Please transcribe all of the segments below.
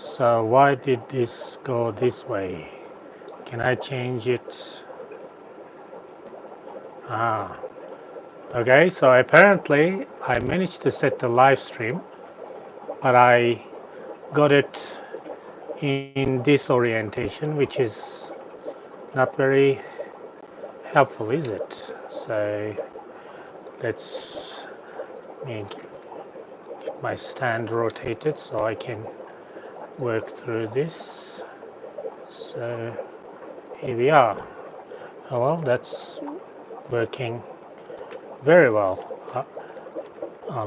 So why did this go this way? Can I change it? Ah, okay, so apparently I managed to set the live stream, but I got it in this orientation, which is not very helpful, is it? So let's make get my stand rotated so I can work through this. So here we are. Oh, well, that's working very well. I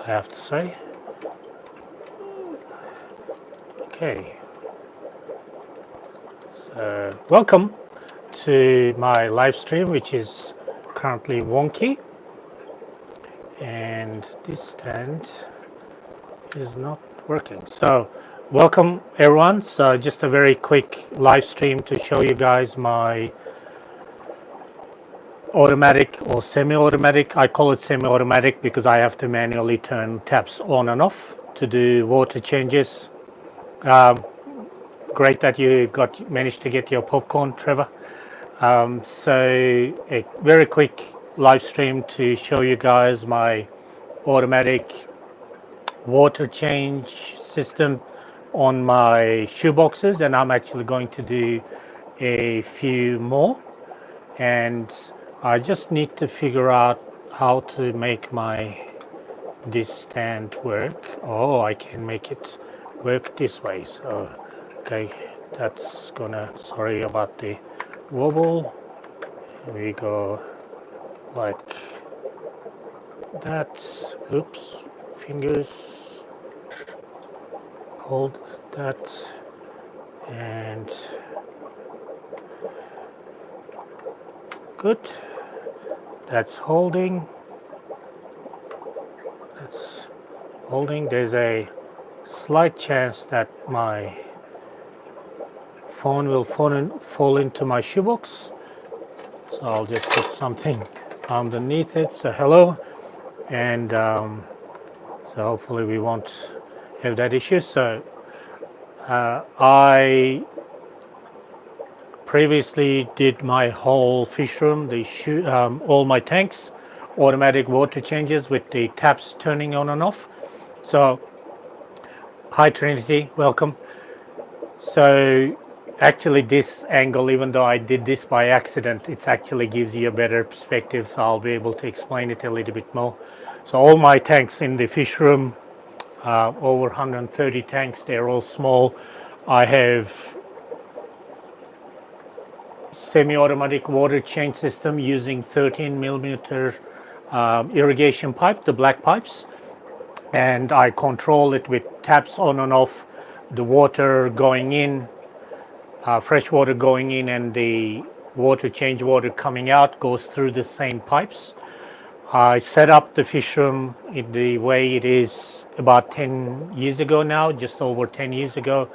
have to say. Okay. So welcome to my live stream, which is currently wonky, and this stand is not working. So welcome everyone. So just a very quick live stream to show you guys my automatic or semi-automatic. I call it semi-automatic because I have to manually turn taps on and off to do water changes. Great that you managed to get your popcorn, Trevor. So a very quick live stream to show you guys my automatic water change system on my shoe boxes, and I'm actually going to do a few more, and I just need to figure out how to make this stand work. Oh, I can make it work this way. So okay, that's gonna, sorry about the wobble. We go like that. Oops, fingers, hold that, and good. That's holding. That's holding. There's a slight chance that my phone will fall into my shoebox. So I'll just put something underneath it. So hello, and so hopefully we won't have that issue. So I previously did my whole fish room, all my tanks, automatic water changes with the taps turning on and off. So hi Trinity, welcome. So actually this angle, even though I did this by accident, it actually gives you a better perspective, so I'll be able to explain it a little bit more. So all my tanks in the fish room, over 130 tanks, they're all small. I have semi-automatic water change system using 13 millimeter irrigation pipe, the black pipes, and I control it with taps on and off, the water going in, fresh water going in, and the water change water coming out goes through the same pipes. I set up the fish room in the way it is about 10 years ago now, just over 10 years ago,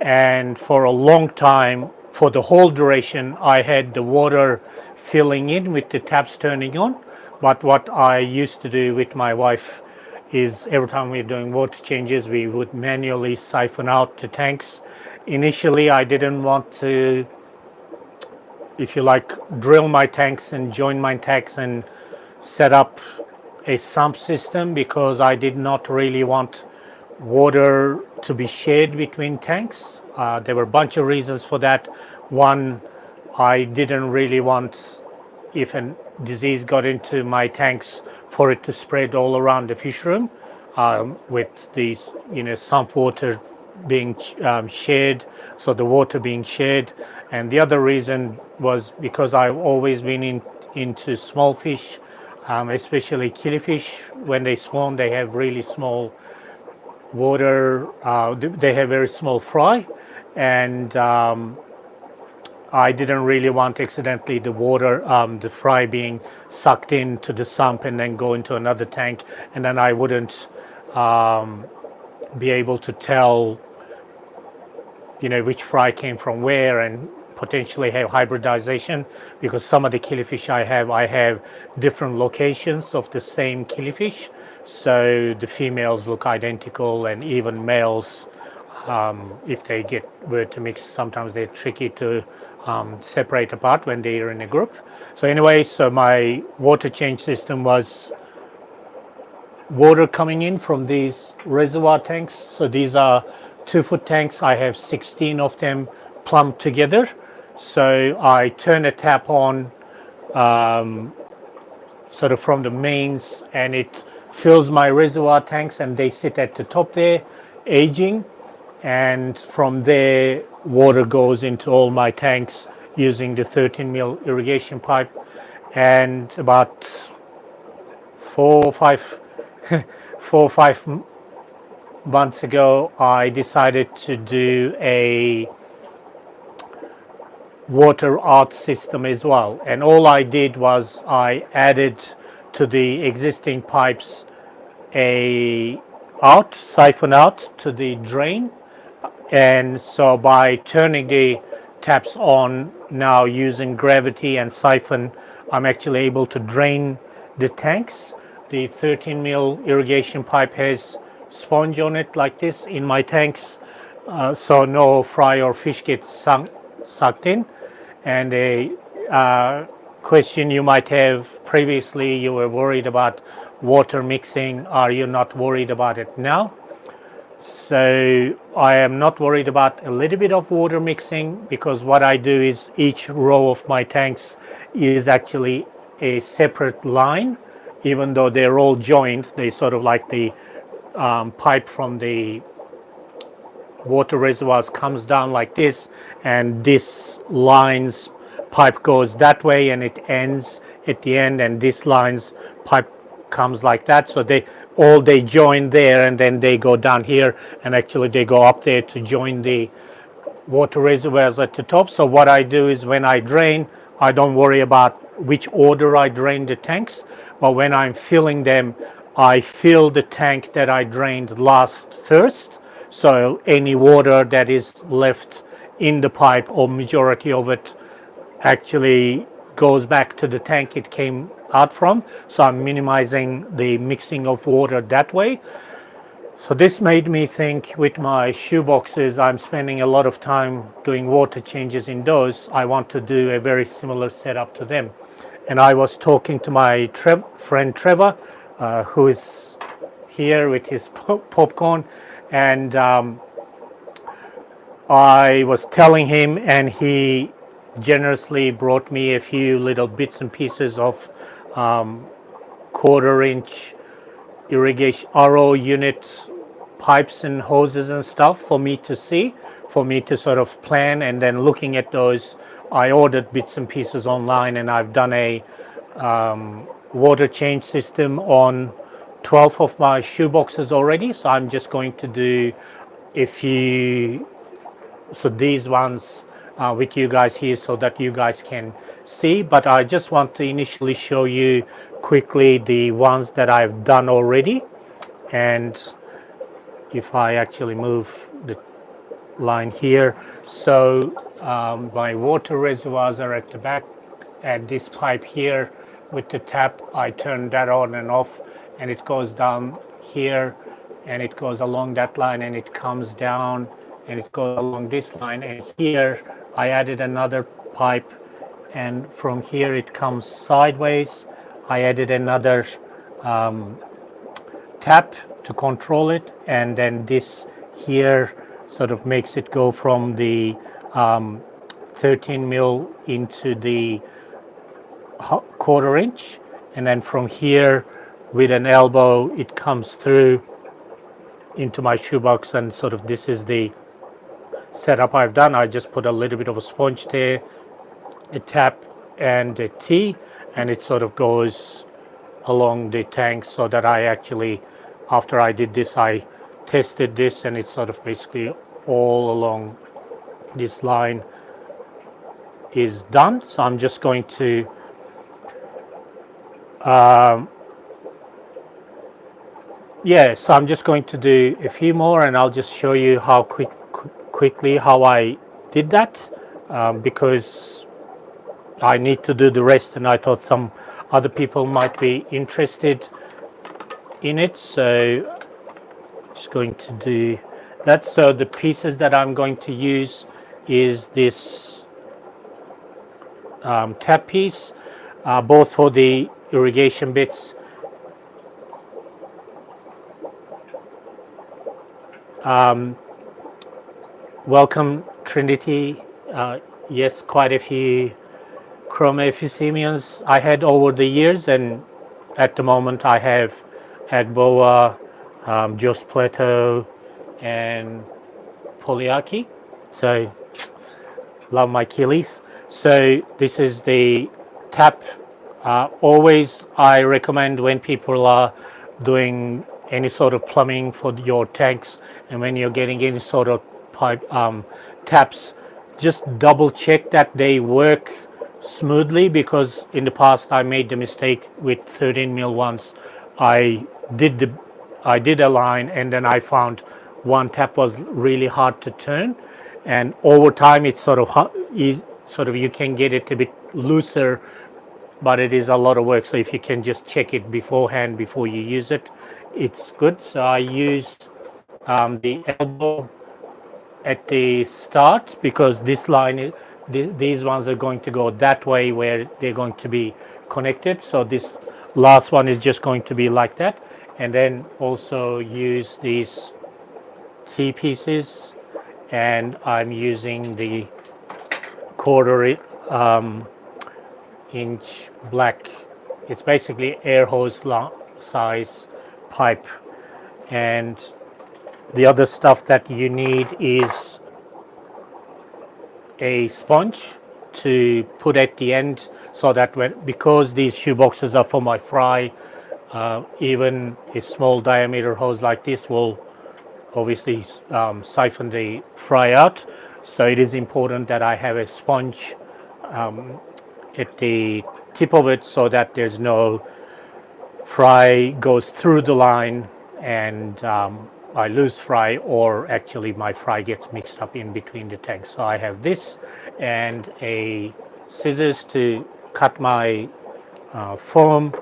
and for a long time, for the whole duration, I had the water filling in with the taps turning on. But what I used to do with my wife is every time we were doing water changes, we would manually siphon out the tanks. Initially, I didn't want to, if you like, drill my tanks and join my tanks and set up a sump system, because I did not really want water to be shared between tanks. There were a bunch of reasons for that. One, I didn't really want, if a disease got into my tanks, for it to spread all around the fish room, with these, sump water being shared, so the water being shared. And the other reason was because I've always been into small fish, especially killifish. When they spawn, they have really small water, they have very small fry, and I didn't really want accidentally the water, the fry being sucked into the sump and then go into another tank, and then I wouldn't be able to tell, which fry came from where, and potentially have hybridization, because some of the killifish I have different locations of the same killifish, so the females look identical, and even males if they were to mix, sometimes they're tricky to separate apart when they're in a group. So anyway, so my water change system was water coming in from these reservoir tanks. So these are 2-foot tanks. I have 16 of them plumbed together. So I turn a tap on sort of from the mains, and it fills my reservoir tanks, and they sit at the top there aging, and from there water goes into all my tanks using the 13 mil irrigation pipe. And about 4 or 5 months ago, I decided to do a water out system as well. And all I did was I added to the existing pipes a siphon out to the drain. And so by turning the taps on now using gravity and siphon, I'm actually able to drain the tanks. The 13 mil irrigation pipe has sponge on it like this in my tanks, so no fry or fish gets sucked in. And a question you might have previously, you were worried about water mixing. Are you not worried about it now? So I am not worried about a little bit of water mixing, because what I do is each row of my tanks is actually a separate line. Even though they're all joined, they sort of like the pipe from the water reservoirs comes down like this, and this line's pipe goes that way and it ends at the end, and this line's pipe comes like that. So they join there, and then they go down here, and actually they go up there to join the water reservoirs at the top. So what I do is when I drain, I don't worry about which order I drain the tanks, but when I'm filling them, I fill the tank that I drained last first. So any water that is left in the pipe, or majority of it, actually goes back to the tank it came out from. So I'm minimizing the mixing of water that way. So this made me think, with my shoe boxes, I'm spending a lot of time doing water changes in those. I want to do a very similar setup to them. And I was talking to my friend Trevor, who is here with his popcorn, and I was telling him, and he generously brought me a few little bits and pieces of 1/4-inch irrigation RO unit pipes and hoses and stuff for me to see, for me to sort of plan. And then looking at those, I ordered bits and pieces online, and I've done a water change system on 12 of my shoe boxes already. So I'm just going to do these ones with you guys here so that you guys can see. But I just want to initially show you quickly the ones that I've done already. And if I actually move the line here, so my water reservoirs are at the back, and this pipe here with the tap, I turn that on and off, and it goes down here, and it goes along that line, and it comes down, and it goes along this line. And here I added another pipe, and from here it comes sideways. I added another tap to control it, and then this here sort of makes it go from the 13 mil into the 1/4-inch, and then from here with an elbow it comes through into my shoebox. And sort of this is the setup I've done. I just put a little bit of a sponge there, a tap and a T, and it sort of goes along the tank, so that I actually, after I did this, I tested this, and it's sort of basically all along this line is done. So I'm just going to so I'm just going to do a few more, and I'll just show you how quickly how I did that, because I need to do the rest, and I thought some other people might be interested in it. So just going to do That's so the pieces that I'm going to use is this tap piece, both for the irrigation bits. Welcome Trinity. Yes, quite a few chromaphysemians I had over the years, and at the moment I have Agboa, Jos Plato, and Poliaki. So love my killies. So this is the tap. Always I recommend when people are doing any sort of plumbing for your tanks, and when you're getting any sort of pipe taps, just double check that they work smoothly, because in the past I made the mistake with 13 mil ones. I did a line, and then I found one tap was really hard to turn, and over time it's sort of you can get it a bit looser, but it is a lot of work. So if you can just check it beforehand before you use it, it's good. So I use the elbow at the start, because this line, these ones are going to go that way where they're going to be connected. So this last one is just going to be like that. And then also use these T pieces, and I'm using the quarter inch black. It's basically air hose size pipe. And the other stuff that you need is a sponge to put at the end, so that because these shoe boxes are for my fry, even a small diameter hose like this will obviously siphon the fry out. So it is important that I have a sponge at the tip of it, so that there's no fry goes through the line and I lose fry, or actually my fry gets mixed up in between the tanks. So I have this and a scissors to cut my foam.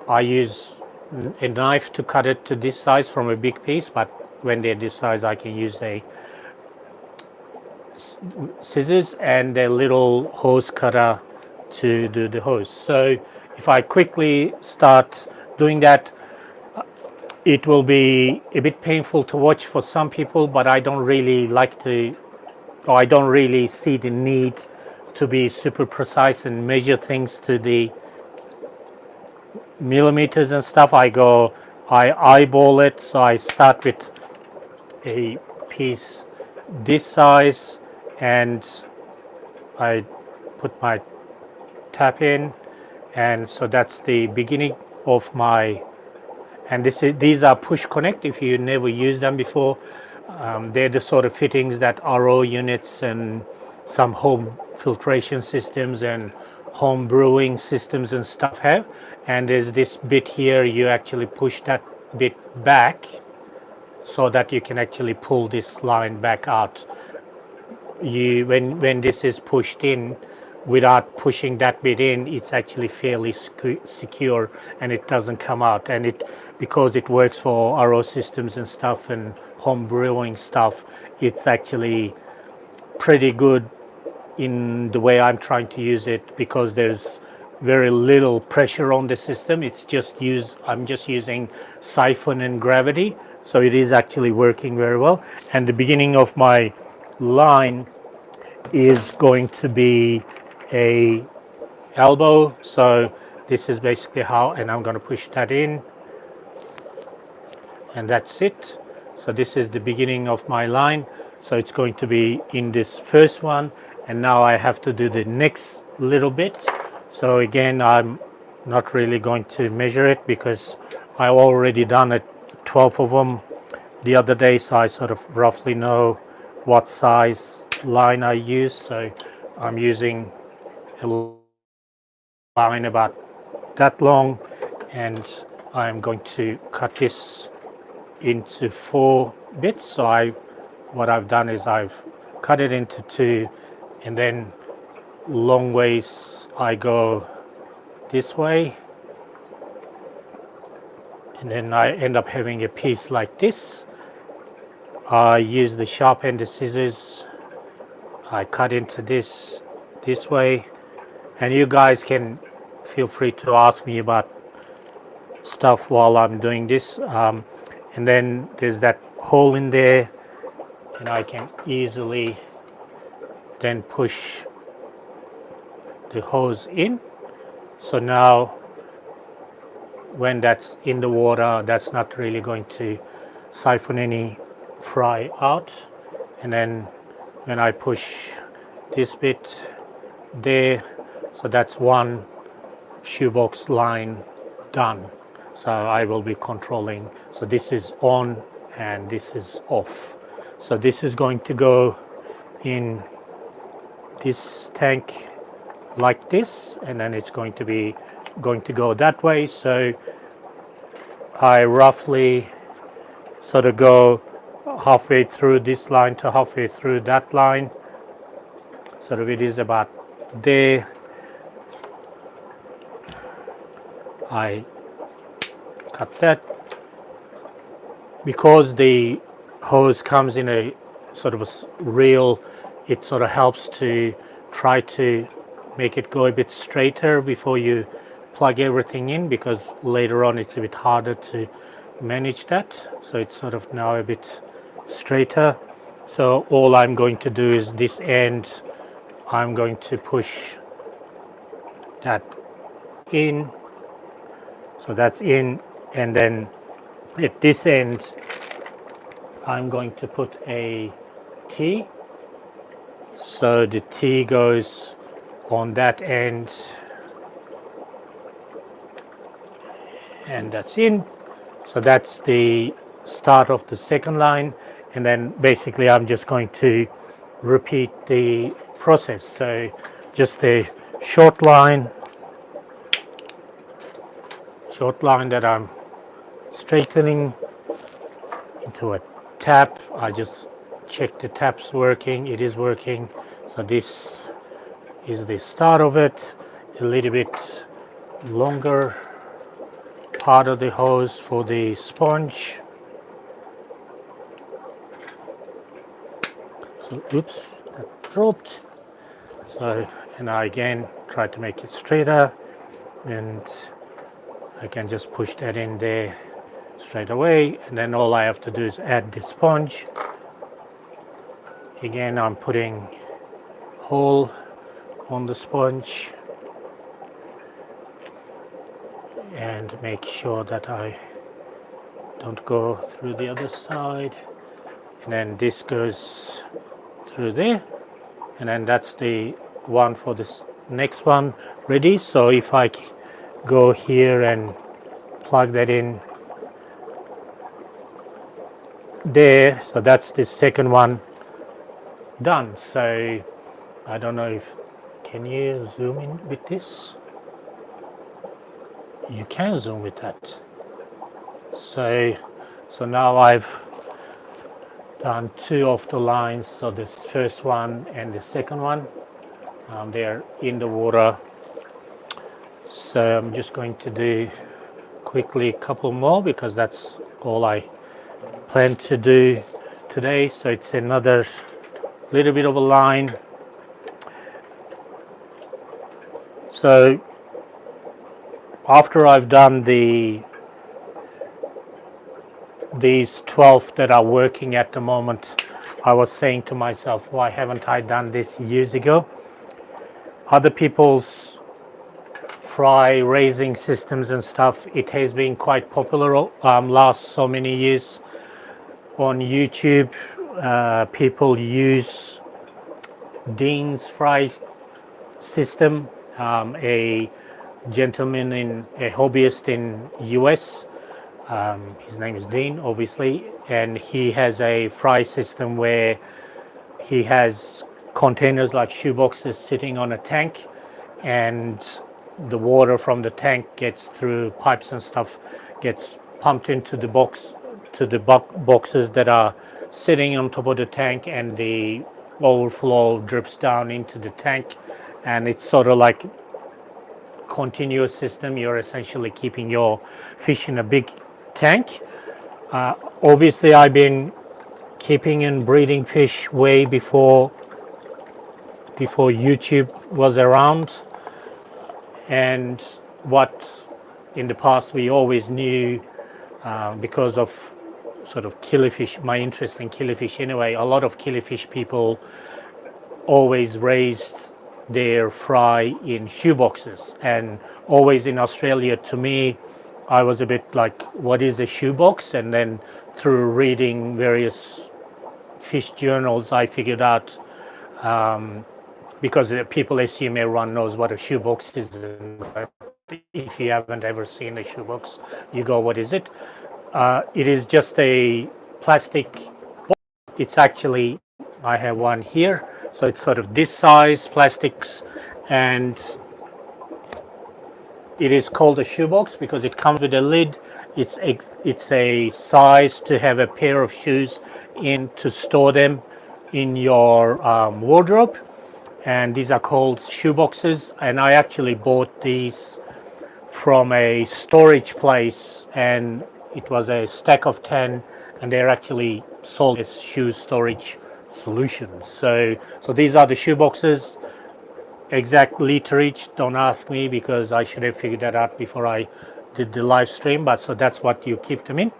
I use a knife to cut it to this size from a big piece, but when they're this size I can use a scissors and a little hose cutter to do the hose. So if I quickly start doing that, it will be a bit painful to watch for some people, but I don't really like to, or I don't really see the need to be super precise and measure things to the millimeters and stuff. I eyeball it. So I start with a piece this size, and I put my tap in, and so that's the beginning of my, and these are push connect. If you never used them before, they're the sort of fittings that RO units and some home filtration systems and home brewing systems and stuff have. And there's this bit here, you actually push that bit back so that you can actually pull this line back out. When this is pushed in, without pushing that bit in, it's actually fairly secure and it doesn't come out. And because it works for RO systems and stuff and home brewing stuff, it's actually pretty good in the way I'm trying to use it, because there's very little pressure on the system. I'm just using siphon and gravity, so it is actually working very well. And the beginning of my line is going to be a elbow. So this is basically how, and I'm going to push that in, and that's it. So this is the beginning of my line. So it's going to be in this first one, and now I have to do the next little bit. So again, I'm not really going to measure it because I've already done it 12 of them the other day, so I sort of roughly know what size line I use. So I'm using a line about that long, and I'm going to cut this into 4 bits. So what I've done is I've cut it into 2, and then long ways I go this way, and then I end up having a piece like this. I use the sharp end of scissors. I cut into this way, and you guys can feel free to ask me about stuff while I'm doing this. And then there's that hole in there, and I can easily then push the hose in. So now when that's in the water, that's not really going to siphon any fry out. And then when I push this bit there, so that's one shoebox line done. So I will be controlling, so this is on and this is off. So this is going to go in this tank like this, and then it's going to go that way. So I roughly sort of go halfway through this line to halfway through that line. Sort of it is about there. I cut that. Because the hose comes in a sort of a reel, it sort of helps to try to make it go a bit straighter before you plug everything in, because later on it's a bit harder to manage that. So it's sort of now a bit straighter. So all I'm going to do is this end, I'm going to push that in. So that's in, and then at this end I'm going to put a T. So the T goes on that end, and that's in. So that's the start of the second line, and then basically I'm just going to repeat the process. So just a short line that I'm straightening into a tap. I just check the tap's working. It is working. So this is the start of it. A little bit longer part of the hose for the sponge. So oops, that dropped. So, and I again try to make it straighter, and I can just push that in there straight away, and then all I have to do is add the sponge. Again, I'm putting hole on the sponge and make sure that I don't go through the other side, and then this goes through there, and then that's the one for this next one ready. So if I go here and plug that in there, so that's the second one done. So I don't know if, can you zoom in with this? You can zoom with that. So now I've done two of the lines, so this first one and the second one, they're in the water. So I'm just going to do quickly a couple more, because that's all I plan to do today. So it's another little bit of a line. So after I've done these 12 that are working at the moment, I was saying to myself, why haven't I done this years ago? Other people's fry raising systems and stuff, it has been quite popular last so many years on YouTube. People use Dean's fry system, a gentleman a hobbyist in US. His name is Dean, obviously, and he has a fry system where he has containers like shoeboxes sitting on a tank, and the water from the tank gets through pipes and stuff, gets pumped into the boxes that are sitting on top of the tank, and the overflow drips down into the tank, and it's sort of like continuous system. You're essentially keeping your fish in a big tank. Obviously I've been keeping and breeding fish way before YouTube was around, and what in the past we always knew, because of sort of killifish, my interest in killifish anyway, a lot of killifish people always raised their fry in shoeboxes, and always in Australia, to me, I was a bit like, what is a shoebox? And then through reading various fish journals, I figured out, because people assume everyone knows what a shoebox is, but if you haven't ever seen a shoebox, you go, what is it? It is just a plastic box. It's actually, I have one here, so it's sort of this size, plastics, and it is called a shoebox because it comes with a lid. It's a size to have a pair of shoes in, to store them in your wardrobe, and these are called shoeboxes. And I actually bought these from a storage place, and it was a stack of 10, and they're actually sold as shoe storage solutions. So these are the shoeboxes. Exact literage, don't ask me, because I should have figured that out before I did the live stream, but so that's what you keep them in.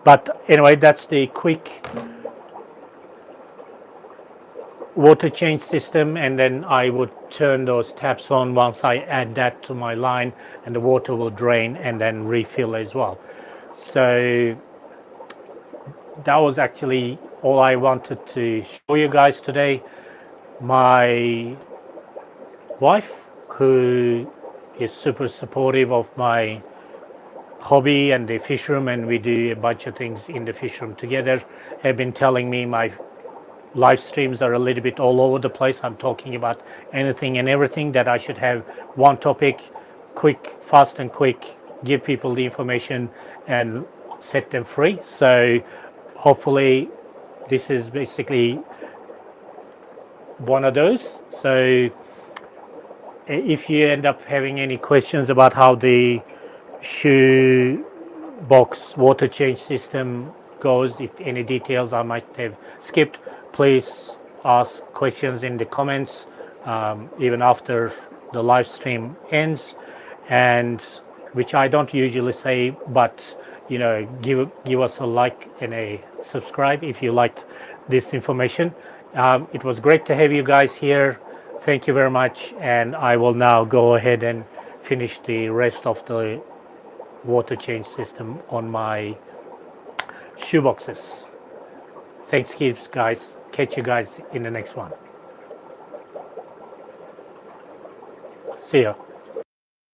But anyway, that's the quick water change system, and then I would turn those taps on once I add that to my line, and the water will drain and then refill as well. So that was actually all I wanted to show you guys today. My wife, who is super supportive of my hobby and the fish room, and we do a bunch of things in the fish room together, have been telling me my live streams are a little bit all over the place. I'm talking about anything and everything, that I should have one topic, quick, fast and quick, give people the information and set them free. So hopefully this is basically one of those. So if you end up having any questions about how the shoe box water change system goes, if any details I might have skipped, please ask questions in the comments, even after the live stream ends, and which I don't usually say, but you know, give us a like and a subscribe if you liked this information. It was great to have you guys here. Thank you very much, and I will now go ahead and finish the rest of the water change system on my shoeboxes. Thanks heaps, guys. Catch you guys in the next one. See ya.